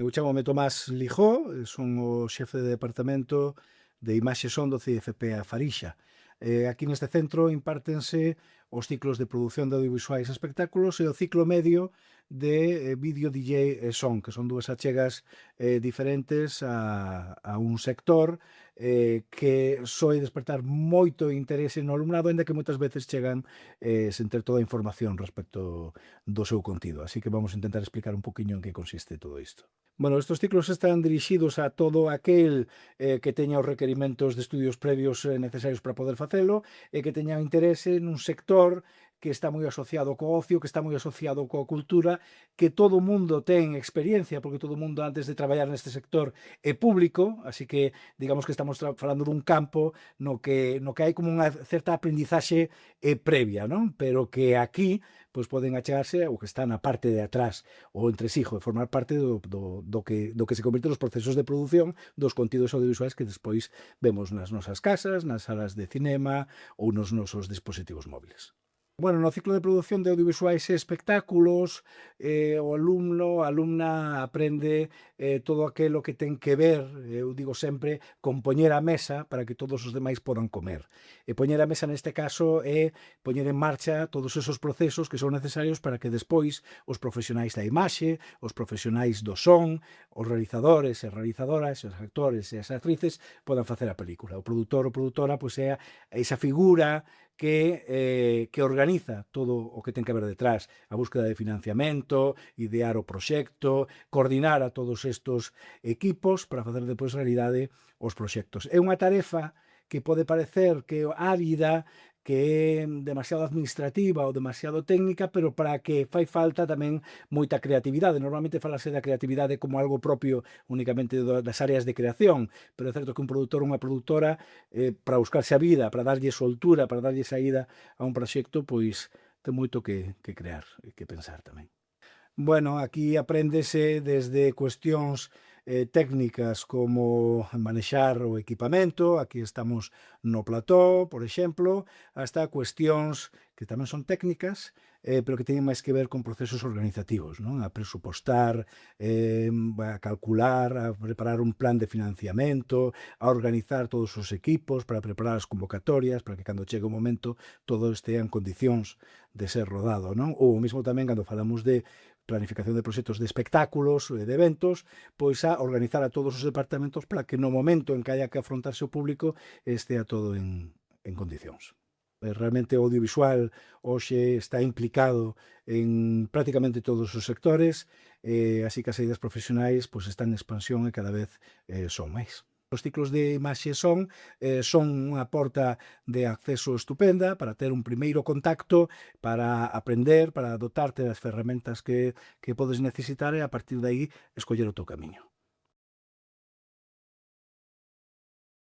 Eu chámome Tomás Lijó, son o xefe de departamento de imaxe e son do CFP a Farixa. Aquí neste centro impártense os ciclos de produción de audiovisuais e espectáculos e o ciclo medio de vídeo DJ e son, que son dúas achegas diferentes a un sector que soe despertar moito interese no alumnado, ainda que moitas veces chegan sen ter toda a información respecto do seu contido. Así que vamos a intentar explicar un poquinho en que consiste todo isto. Bueno, estos ciclos están dirixidos a todo aquel que teña os requerimentos de estudios previos necesarios para poder facelo e que teña interese nun sector que está moi asociado co ocio, que está moi asociado coa cultura, que todo o mundo ten experiencia, porque todo o mundo antes de traballar neste sector é público, así que digamos que estamos falando dun campo no que hai como unha certa aprendizaxe previa, non? Pero que aquí pois poden achegarse o que está na parte de atrás, o entresijo, de formar parte do que se convirte nos procesos de produción dos contidos audiovisuais que despois vemos nas nosas casas, nas salas de cinema ou nos nosos dispositivos móviles. Bueno, no ciclo de produción de audiovisuais e espectáculos, o alumno, a alumna aprende todo aquelo que ten que ver, eu digo sempre, con poñer a mesa para que todos os demais podan comer. E poñer a mesa neste caso é poñer en marcha todos esos procesos que son necesarios para que despois os profesionais da imaxe, os profesionais do son, os realizadores e realizadoras, os actores e as actrices podan facer a película. O produtor ou produtora pois é esa figura que organiza todo o que ten que haber detrás, a búsqueda de financiamento, idear o proxecto, coordinar a todos estes equipos para facer depois realidade os proxectos. É unha tarefa que pode parecer que é árida, que é demasiado administrativa ou demasiado técnica, pero para a que fai falta tamén moita creatividade. Normalmente falase da creatividade como algo propio únicamente das áreas de creación, pero é certo que un produtor ou unha produtora para buscarse a vida, para darlle soltura, para darlle saída a un proxecto, pois ten moito que crear e que pensar tamén. Bueno, aquí apréndese desde cuestións técnicas como manexar o equipamento, aquí estamos no plató, por exemplo, hasta cuestións que tamén son técnicas, pero que teñen máis que ver con procesos organizativos, non? A presupostar, a calcular, a preparar un plan de financiamento, a organizar todos os equipos para preparar as convocatorias, para que cando chegue o momento todo estea en condicións de ser rodado, non? Ou mesmo tamén cando falamos de planificación de proxectos de espectáculos, de eventos, pois a organizar a todos os departamentos para que no momento en que haya que afrontarse o público estea todo en condicións. Realmente o audiovisual hoxe está implicado en prácticamente todos os sectores, así que as saídas profesionais pois están en expansión e cada vez son máis. Os ciclos de imaxe son unha porta de acceso estupenda para ter un primeiro contacto, para aprender, para dotarte das ferramentas que podes necesitar e a partir de aí escoller o teu camiño.